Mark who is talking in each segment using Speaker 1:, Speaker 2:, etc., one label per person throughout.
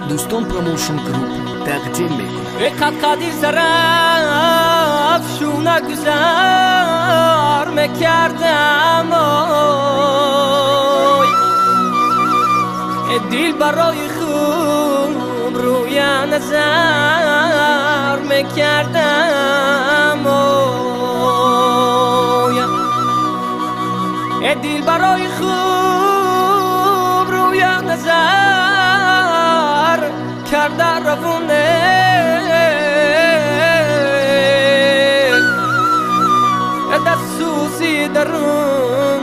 Speaker 1: دوستان پروموشن گروپ تقدیم میکنه.
Speaker 2: قدقدی زرفشونه گذار میکردم دل برای خوب روی نظر میکردم دل برای خوب روی نظر کرده روونه دستوسی درون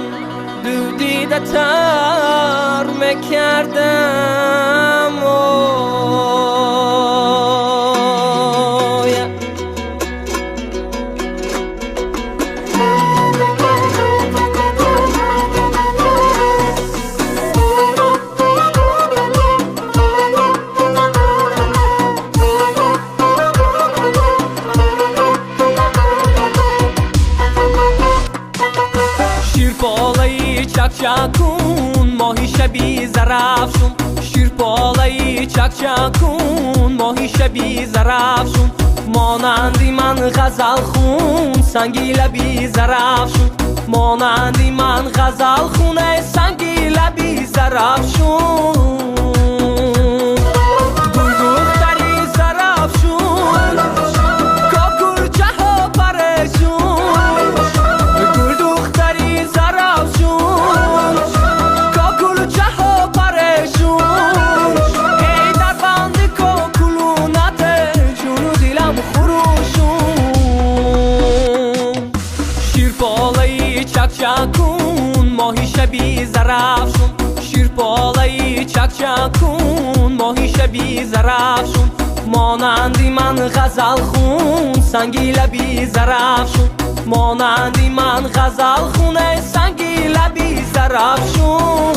Speaker 2: دودی دتر میکردم چکون ماهی شبی زرفشون شیر پالایی چکون ماهی شبی زرفشون مانندی من غزل خون سنگی لبی زرفشون مانندی من غزل خونه سنگی لبی زرفشون چکون ماهی شبی زرفشون شیر پالایی چکون ماهی شبی زرفشون مانندی من غزل خون سنگی لبی زرفشون مانندی من غزل خونه سنگی لبی زرفشون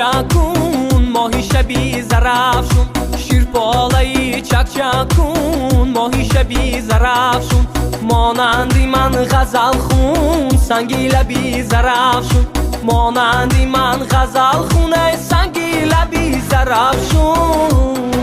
Speaker 2: چکون ماهی شبی زرفشون شیر پالایی چکون ماهی شبی زرفشون مانندی من غزل خون سنگی لبی زرفشون مانندی من غزل خونه سنگی لبی زرفشون